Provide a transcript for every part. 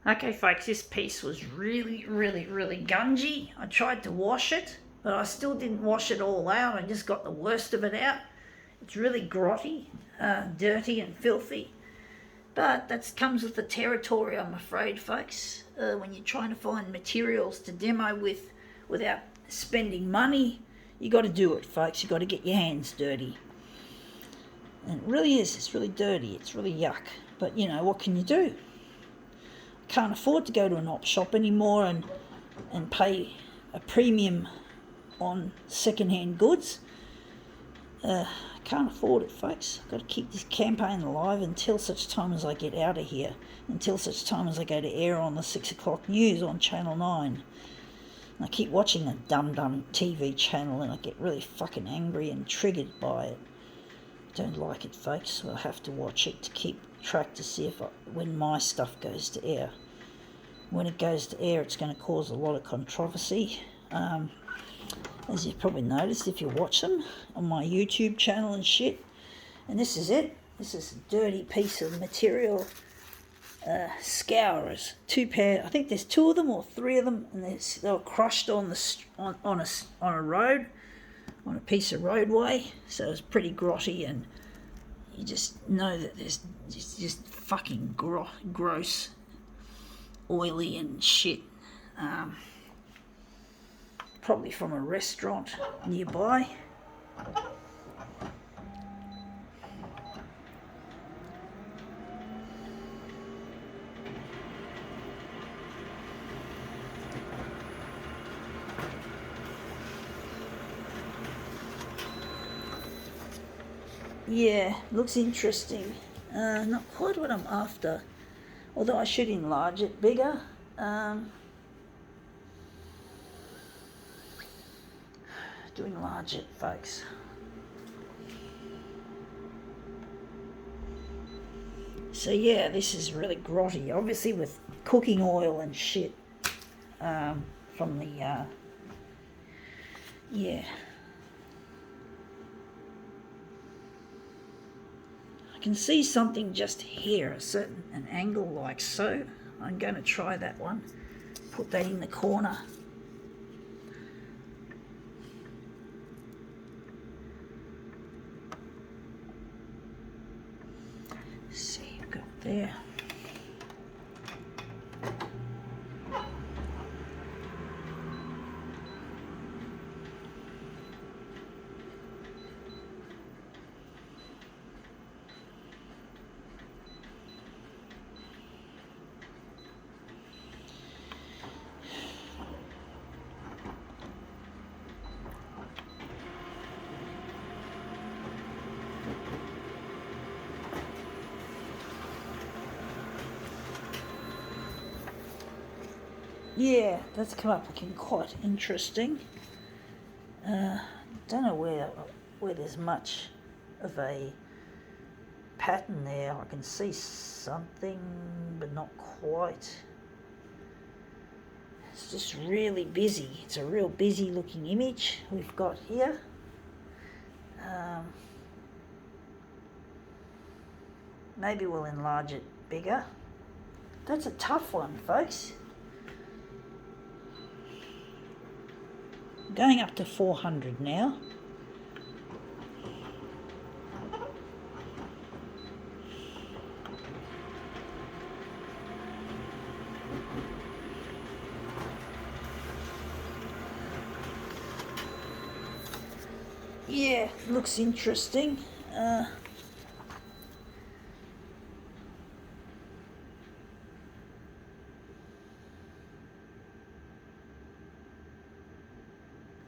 Okay folks, this piece was really gungy. I tried to wash it, but I still didn't wash it all out. I just got the worst of it out. It's really grotty, dirty and filthy. But that comes with the territory, I'm afraid, folks. When you're trying to find materials to demo with without spending money, you got to do it, folks. You got to get your hands dirty. And it really is. It's really dirty. It's really yuck. But, you know, what can you do? Can't afford to go to an op shop anymore and pay a premium on second-hand goods. Can't afford it, folks. Got to keep this campaign alive until such time as I get out of here, until such time as I go to air on the 6 o'clock news on Channel 9. And I keep watching a dumb TV channel and I get really fucking angry and triggered by it. Don't like it, folks, so I have to watch it to keep track to see if when my stuff goes to air. When it goes to air, it's going to cause a lot of controversy. As you've probably noticed if you watch them on my YouTube channel and shit. And this is it. This is a dirty piece of material. Scourers. 2 pair. I think there's 2 of them or 3 of them, and they were crushed on a road, on a piece of roadway. So it's pretty grotty, and you just know that there's just fucking gross, oily and shit. Probably from a restaurant nearby. Yeah, looks interesting. Not quite what I'm after, although I should enlarge it bigger. To enlarge it, folks. So yeah, this is really grotty, obviously with cooking oil and shit from the yeah. I can see something just here, an angle like so. I'm going to try that one. Put that in the corner. See, I've got there. Yeah, that's come up looking quite interesting. Don't know where there's much of a pattern there. I can see something, but not quite. It's just really busy. It's a real busy looking image we've got here. Maybe we'll enlarge it bigger. That's a tough one, folks. Going up to 400 now. Yeah, looks interesting.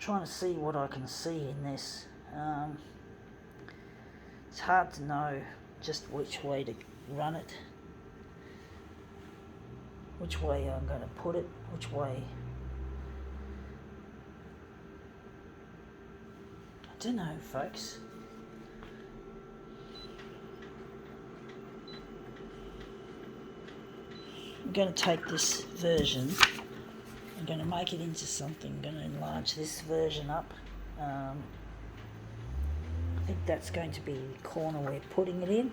Trying to see what I can see in this. It's hard to know just which way to run it, which way I'm going to put it, which way. I don't know, folks. I'm going to take this version. I'm going to make it into something. I'm going to enlarge this version up. I think that's going to be the corner we're putting it in.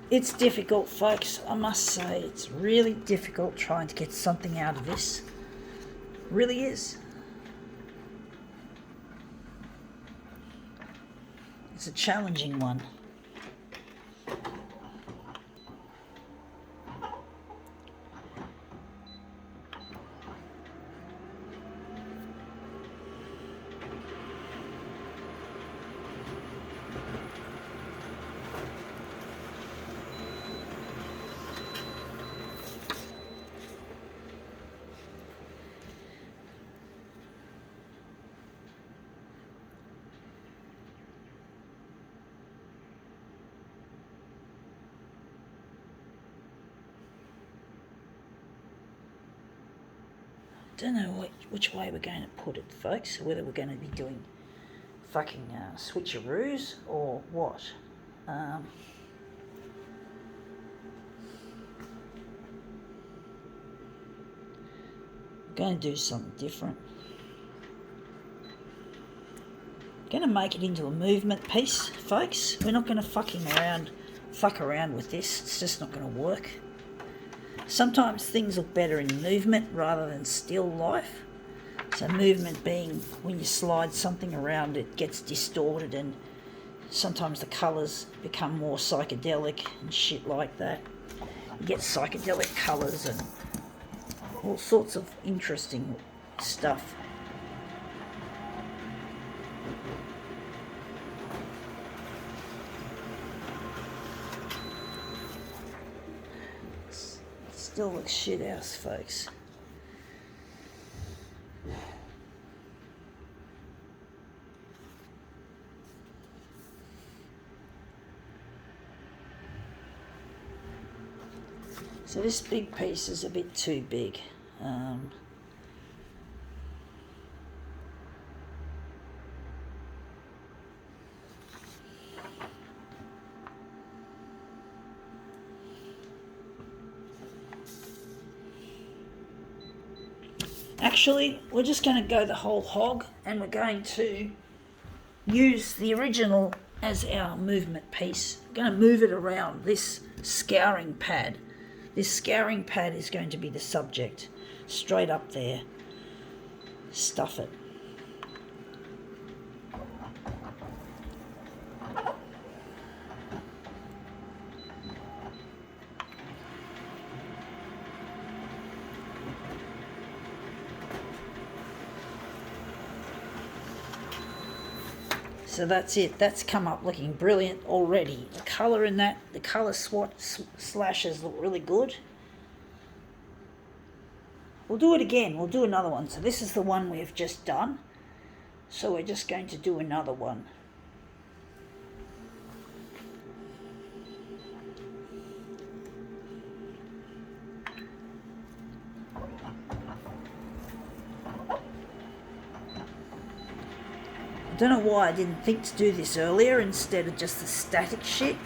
It's difficult, folks. I must say, it's really difficult trying to get something out of this. It really is. It's a challenging one. Don't know which way we're going to put it, folks. Whether we're going to be doing fucking switcheroos or what. I'm going to do something different. I'm going to make it into a movement piece, folks. We're not going to fuck around with this. It's just not going to work. Sometimes things look better in movement rather than still life. So movement being when you slide something around, it gets distorted, and sometimes the colours become more psychedelic and shit like that. You get psychedelic colours and all sorts of interesting stuff. Still looks shit house, folks. So this big piece is a bit too big. Actually, we're just going to go the whole hog, and we're going to use the original as our movement piece. We're going to move it around this scouring pad. This scouring pad is going to be the subject. Straight up there. Stuff it. So that's it. That's come up looking brilliant already. The colour in that, the colour slashes look really good. We'll do it again. We'll do another one. So this is the one we've just done. So we're just going to do another one. I don't know why I didn't think to do this earlier instead of just the static shit.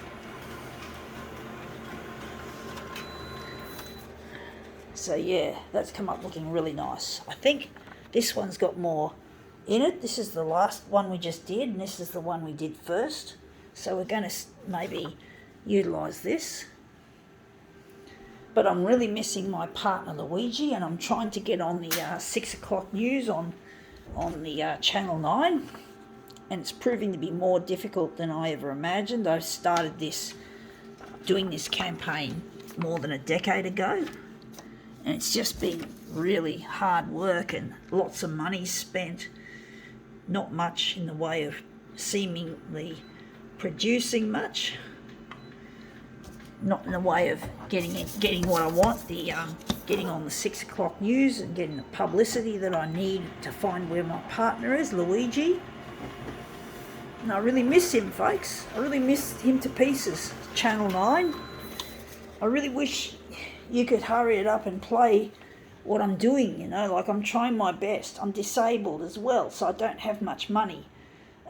So yeah, that's come up looking really nice. I think this one's got more in it. This is the last one we just did, and this is the one we did first. So we're going to maybe utilise this. But I'm really missing my partner Luigi, and I'm trying to get on the 6 o'clock news on the Channel 9. And it's proving to be more difficult than I ever imagined. I started doing this campaign more than a decade ago. And it's just been really hard work and lots of money spent. Not much in the way of seemingly producing much. Not in the way of getting what I want, getting on the 6 o'clock news and getting the publicity that I need to find where my partner is, Luigi. And I really miss him, folks. I really miss him to pieces. Channel 9. I really wish you could hurry it up and play what I'm doing, you know. Like, I'm trying my best. I'm disabled as well, so I don't have much money.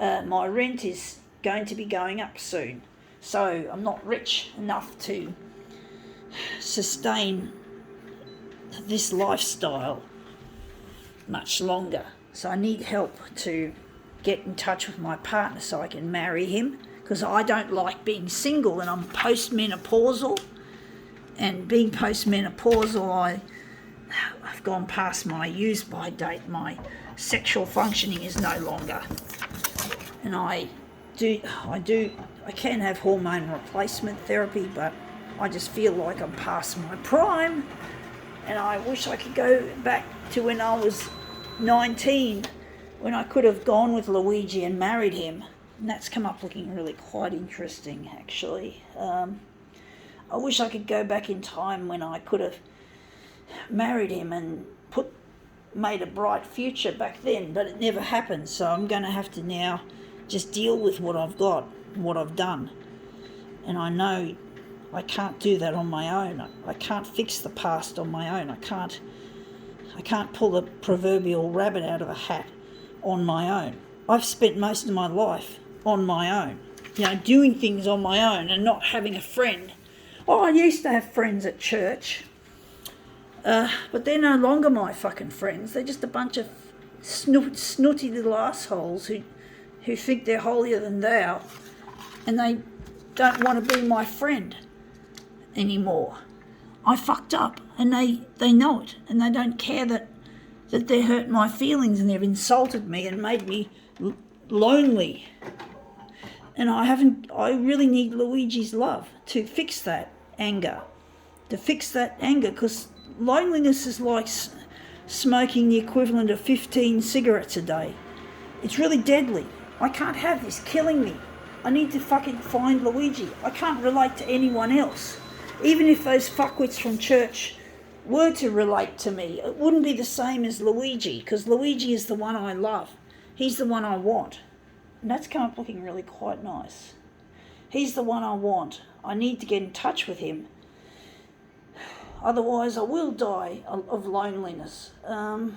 My rent is going to be going up soon. So I'm not rich enough to sustain this lifestyle much longer. So I need help to get in touch with my partner so I can marry him, because I don't like being single, and I'm postmenopausal. And being postmenopausal, I've gone past my use-by date. My sexual functioning is no longer. And I can have hormone replacement therapy, but I just feel like I'm past my prime. And I wish I could go back to when I was 19, when I could have gone with Luigi and married him. And that's come up looking really quite interesting, actually. I wish I could go back in time when I could have married him and made a bright future back then, but it never happened. So I'm going to have to now just deal with what I've got, what I've done. And I know I can't do that on my own. I can't fix the past on my own. I can't pull the proverbial rabbit out of a hat on my own. I've spent most of my life on my own, doing things on my own and not having a friend. Oh, I used to have friends at church, but they're no longer my fucking friends. They're just a bunch of snooty little assholes who think they're holier than thou, and they don't want to be my friend anymore. I fucked up, and they know it, and they don't care that they hurt my feelings, and they've insulted me and made me lonely. And I really need Luigi's love to fix that anger, because loneliness is like smoking the equivalent of 15 cigarettes a day. It's really deadly. I can't have this killing me. I need to fucking find Luigi. I can't relate to anyone else. Even if those fuckwits from church were to relate to me, it wouldn't be the same as Luigi, because Luigi is the one I love. He's the one I want. And that's come up looking really quite nice. He's the one I want. I need to get in touch with him. Otherwise, I will die of loneliness. I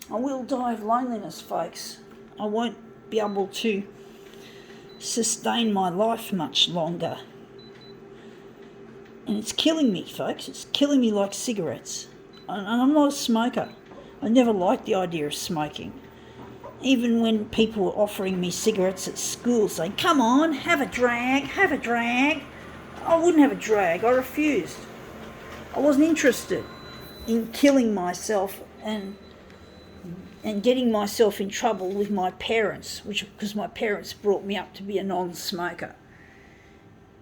will die of loneliness, folks. I won't be able to sustain my life much longer. And it's killing me, folks. It's killing me like cigarettes. And I'm not a smoker. I never liked the idea of smoking. Even when people were offering me cigarettes at school, saying, come on, have a drag. I wouldn't have a drag. I refused. I wasn't interested in killing myself and getting myself in trouble with my parents, because my parents brought me up to be a non-smoker.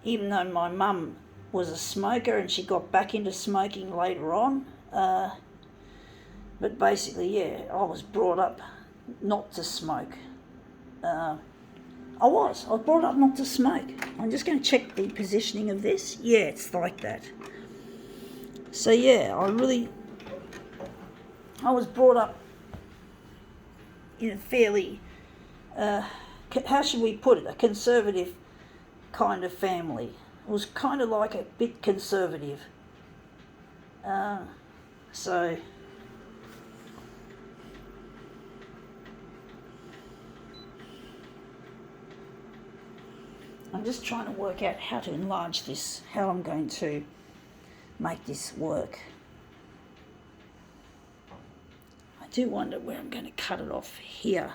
Even though my mum was a smoker and she got back into smoking later on. But basically, I was brought up not to smoke. I was brought up not to smoke. I'm just going to check the positioning of this. Yeah, it's like that. So I was brought up in a fairly, how should we put it, a conservative kind of family. It was kind of like a bit conservative. So I'm just trying to work out how to enlarge this, how I'm going to make this work. I do wonder where I'm going to cut it off here.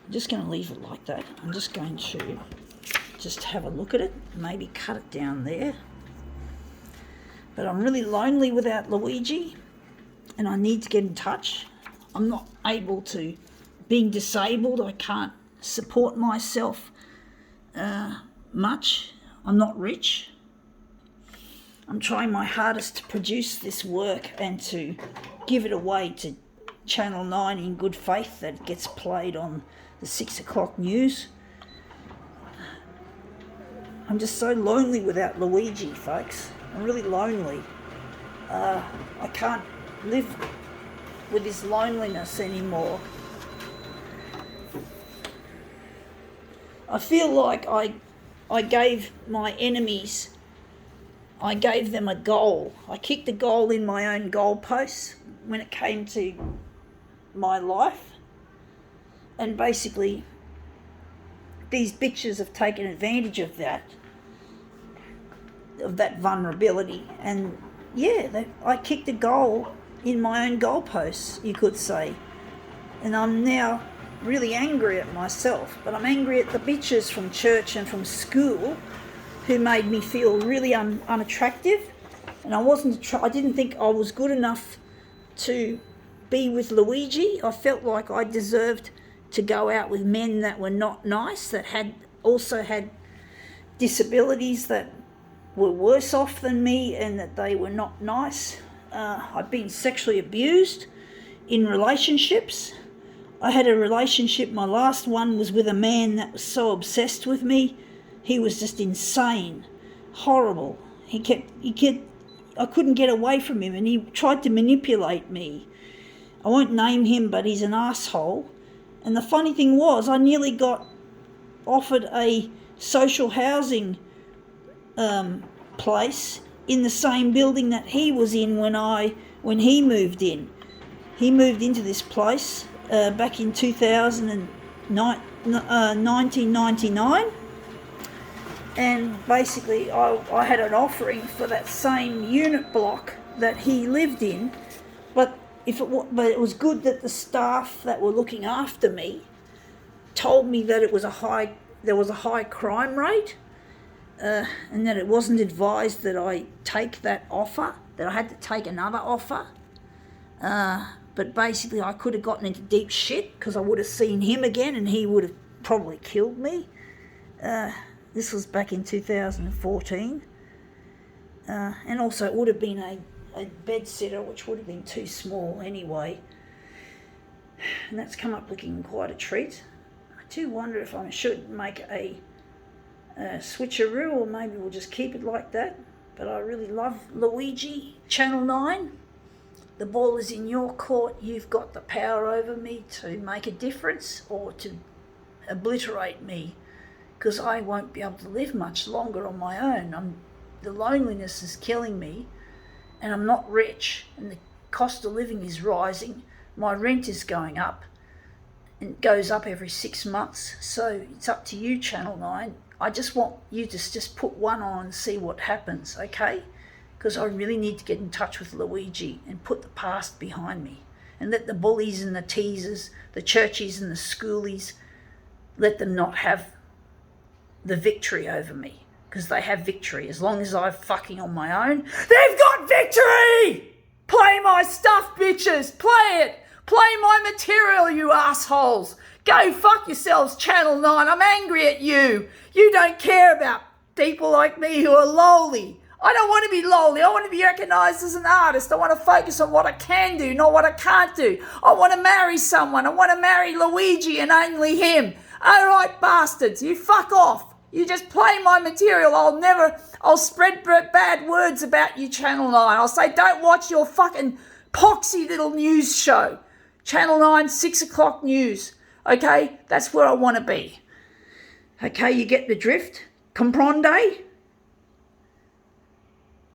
I'm just going to leave it like that. I'm just going to just have a look at it, maybe cut it down there. But I'm really lonely without Luigi, and I need to get in touch. I'm not able to, being disabled, I can't support myself much. I'm not rich. I'm trying my hardest to produce this work and to give it away to Channel 9 in good faith that it gets played on the 6 o'clock news. I'm just so lonely without Luigi, folks. I'm really lonely. I can't live with this loneliness anymore. I feel like I gave my enemies, I gave them a goal. I kicked a goal in my own goalposts when it came to my life. And basically, these bitches have taken advantage of that vulnerability. And I kicked a goal in my own goalposts, you could say. And I'm now really angry at myself, but I'm angry at the bitches from church and from school who made me feel really unattractive. And I didn't think I was good enough to be with Luigi. I felt like I deserved to go out with men that were not nice, that also had disabilities, that were worse off than me, and that they were not nice. I've been sexually abused in relationships. I had a relationship, my last one was with a man that was so obsessed with me. He was just insane, horrible. I couldn't get away from him, and he tried to manipulate me. I won't name him, but he's an asshole. And the funny thing was, I nearly got offered a social housing place in the same building that he was in when he moved in. He moved into this place back in 1999, and basically I had an offering for that same unit block that he lived in, but it was good that the staff that were looking after me told me that there was a high crime rate, and that it wasn't advised that I take that offer, that I had to take another offer. But basically I could have gotten into deep shit because I would have seen him again and he would have probably killed me. This was back in 2014. And also it would have been a bed sitter, which would have been too small anyway. And that's come up looking quite a treat. I do wonder if I should make a switcheroo, or maybe we'll just keep it like that. But I really love Luigi, Channel 9. The ball is in your court. You've got the power over me to make a difference or to obliterate me, because I won't be able to live much longer on my own. The loneliness is killing me, and I'm not rich, and the cost of living is rising. My rent is going up, and it goes up every 6 months. So it's up to you, Channel 9. I just want you to just put one on and see what happens, okay? Because I really need to get in touch with Luigi and put the past behind me, and let the bullies and the teasers, the churchies and the schoolies, let them not have the victory over me, because they have victory. As long as I'm fucking on my own, they've got victory! Play my stuff, bitches! Play it! Play my material, you assholes! Go fuck yourselves, Channel 9. I'm angry at you. You don't care about people like me who are lowly. I don't want to be lowly. I want to be recognised as an artist. I want to focus on what I can do, not what I can't do. I want to marry someone. I want to marry Luigi and only him. All right, bastards, you fuck off. You just play my material. I'll spread bad words about you, Channel 9. I'll say, don't watch your fucking poxy little news show. Channel 9, 6 o'clock news. Okay, that's where I want to be. Okay, you get the drift? Comprende?